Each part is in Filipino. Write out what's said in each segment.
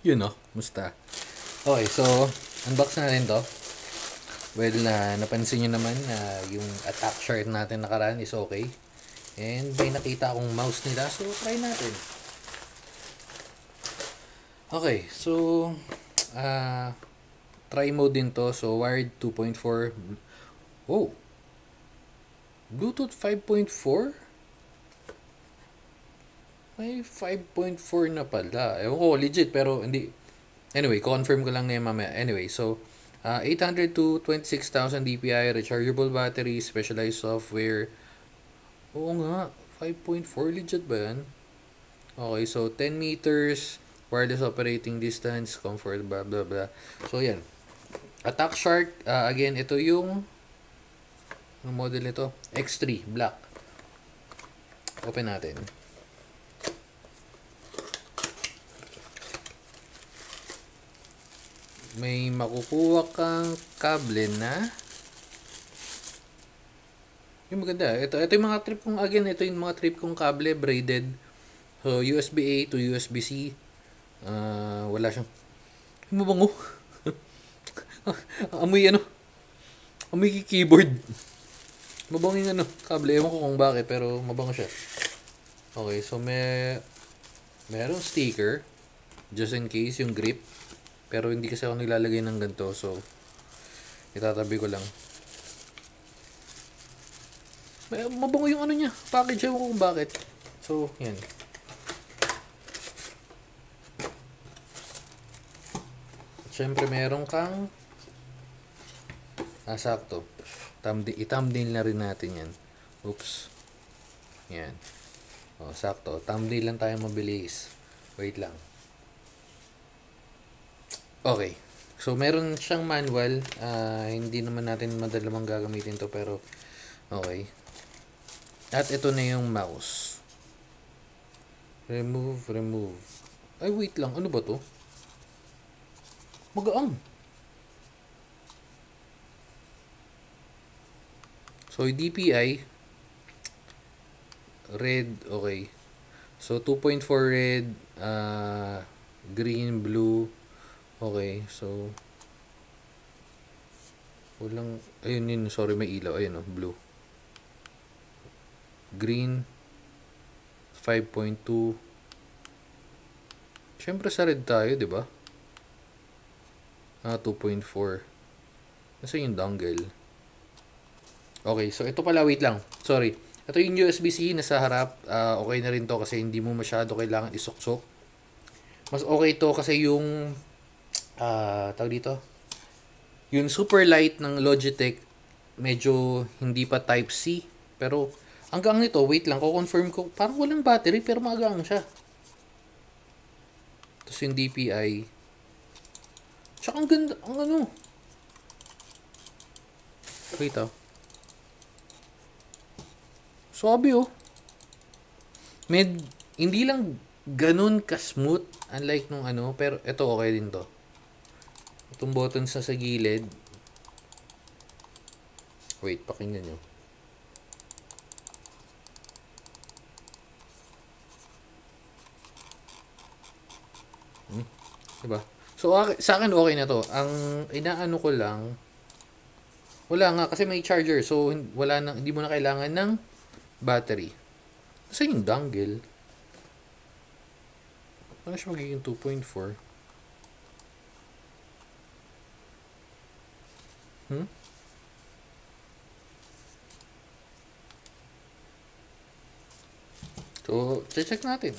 Yun no, musta. Okay, so unbox na rin to. Well, napansin nyo naman na yung attack chart natin nakaraan is okay. And may nakita akong mouse nila, so try natin. Okay, so try mode din to. So wired 2.4. Oh, Bluetooth 5.4? May 5.4 na pala. Ewan ko, legit, pero hindi. Anyway, confirm ko lang na yung mamaya. Anyway, so 800 to 26,000 dpi, rechargeable battery, specialized software. Oo nga, 5.4, legit ba yan? Okay, so 10 meters, wireless operating distance, comfort, blah blah blah. So yan. Attack Shark, again, ito yung ang model nito, X3 Black. Open natin. May makukuha kang kable na yung maganda. Ito yung mga trip kong, again, ito yung mga trip kong kable, braided. So, USB-A to USB-C. Wala siyang mabango. Amoy amoy keyboard. Mabango yung kable. Ewan ko kung bakit, pero mabango siya. Okay, so merong sticker. Just in case, yung grip. Pero hindi kasi ako nilalagay ng ganito. So, itatabi ko lang. Mabango yung niya. Package, ewan ko kung bakit. So, yan. Siyempre, meron kang sakto. I-thumbnail na rin natin yan. Oops. Yan. O, sakto. Thumbnail lang tayo mabilis. Wait lang. Okay. So, meron siyang manual. Hindi naman natin madalamang gagamitin to, pero okay. At ito na yung mouse. Remove. Ay, wait lang. Ano ba to? Magaang. So, DPI. Red, okay. So, 2.4 red, green, blue. Okay, so walang, ayun, sorry, may ilaw. Ayun, blue. Green, 5.2. Siyempre sa red tayo, di ba? 2.4. Nasa yung dongle? Okay, so ito pala, wait lang. Sorry. Ito yung USB-C nasa harap. Okay na rin to kasi hindi mo masyado kailangan isuksok. Mas okay to kasi yung tawag dito, yung super light ng Logitech, medyo hindi pa type C, pero hanggang nito, wait lang, ko-confirm ko, parang walang battery pero magang siya. Tapos yung DPI, tsaka ang ganda, wait sabi hindi lang ganun ka-smooth, unlike nung pero ito okay din to. Itong buttons sa gilid. Wait, pakinggan nyo. Diba? So, sa akin okay na to. Ang inaano ko lang, wala nga kasi may charger. So, hindi mo na kailangan ng battery. Kasi yung dongle, ano siya magiging 2.4? So, check natin.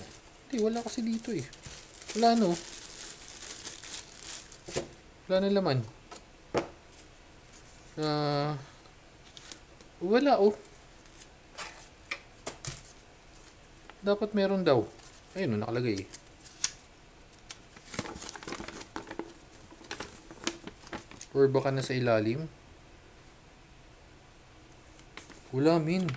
Hindi, wala kasi dito eh. Wala wala na laman. Wala dapat meron daw. Ayun, nakalagay. Or baka nasa ilalim. Wala, min.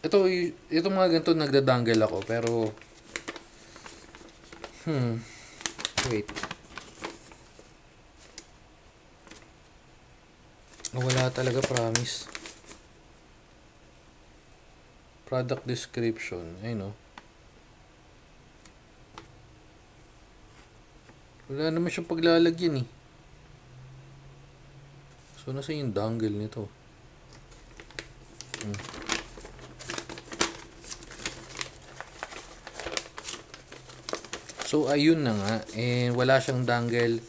Ito mga ganito nagdadangle ako, pero wait. Wala talaga, promise. Product description. Ayun, no? Wala naman siyang paglalagyan, eh. So, nasa yung dongle nito? So, ayun na nga. Wala siyang dongle.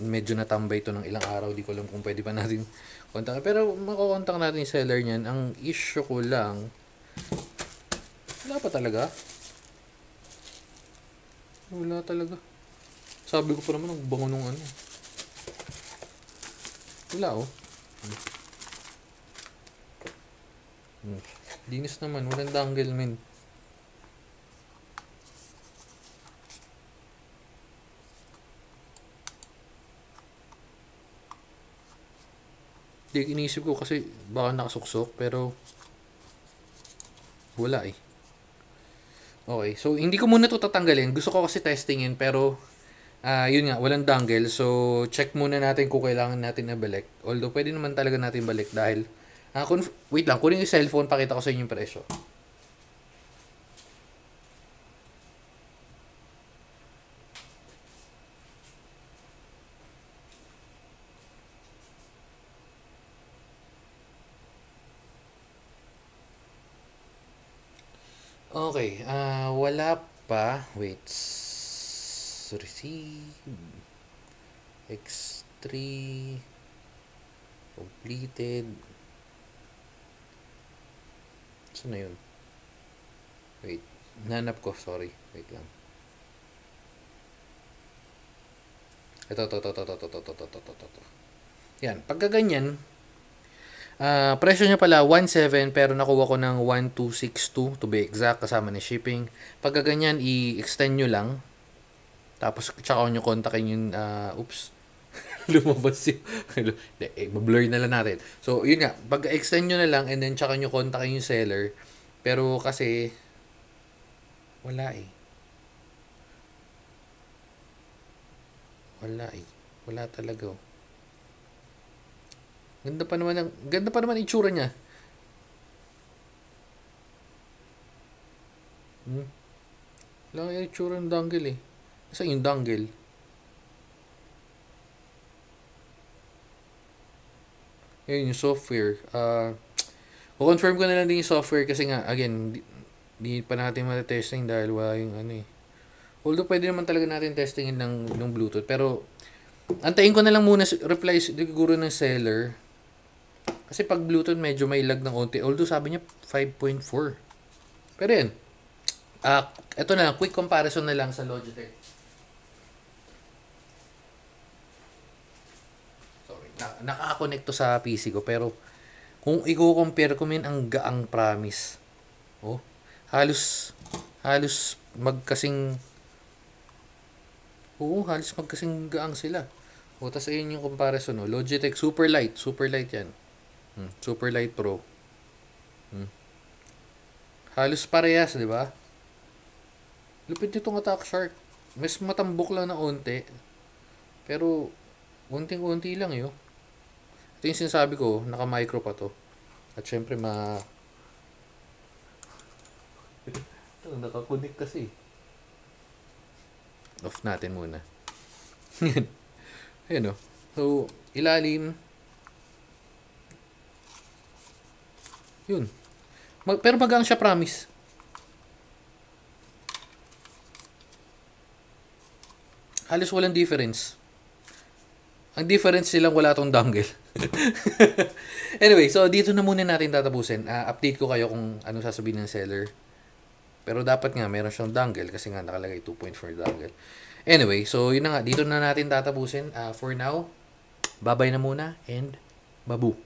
Medyo natambay to ng ilang araw. Di ko alam kung pwede pa natin kontak. Pero, makokontak natin yung seller niyan. Ang issue ko lang, wala pa talaga. Wala talaga. Sabi ko pa naman, ang bango nung ano. Wala, oh. Dinis naman. Walang dongle, men. Di, iniisip ko kasi baka nakasuksok, pero wala eh. Okay, so hindi ko muna ito tatanggalin. Gusto ko kasi testingin, pero yun nga, walang dongle. So, check muna natin kung kailangan natin na balik. Although, pwede naman talaga natin balik dahil wait lang, kunin yung cellphone, pakita ko sa inyo yung presyo. Okay, wala pa. Wait. Receive. X3. Completed. Saan na yun? Wait. Nanap ko. Sorry. Wait lang. Ito. Yan. Pagka ganyan, presyo niya pala 1.7 pero nakuha ko ng 1.262 to be exact kasama ni shipping. Pagka ganyan, i-extend nyo lang. Tapos tsaka nyo kontakin yung oops. Lumabas yung blur na lang natin. So, yun nga. Pag-extend nyo na lang and then tsaka nyo kontakin yung seller. Pero kasi wala eh. Wala talaga oh. Ganda pa naman itsura niya. Wala yung itsura ng dongle eh. Saan yung dongle? Ayun yung software. Confirm ko na lang din yung software kasi nga, again, di pa natin matetesting dahil wala yung ano eh. Although pwede naman talaga natin testingin ng Bluetooth. Pero, antayin ko na lang muna reply siguro ng seller. Kasi pag Bluetooth medyo may lag ng onti. Although sabi niya 5.4. Pero yan. Ito na lang. Quick comparison na lang sa Logitech. Sorry. Naka-connect to sa PC ko. Pero kung i-compare ko ang gaang promise. Oh. Halos magkasing gaang sila. O, tas ayun yung comparison. Oh. Logitech Super Light yan. Super Light Pro. Halos parehas, di ba? Lupit nitong Attack Shark. Mas matambok lang na onte. Pero, unting-unti lang yun. Ito yung sinasabi ko, naka-micro pa to. At syempre, nakakunik kasi. Off natin muna. Ayan o. So, ilalim. Yun. Pero magang siya, promise. Halos walang difference. Ang difference silang wala tong dongle. Anyway, so dito na muna natin tatapusin. Update ko kayo kung anong sasabihin ng seller. Pero dapat nga meron siyang dongle kasi nga nakalagay 2.4 dongle. Anyway, so yun na nga. Dito na natin tatapusin. For now, bye-bye na muna and babu.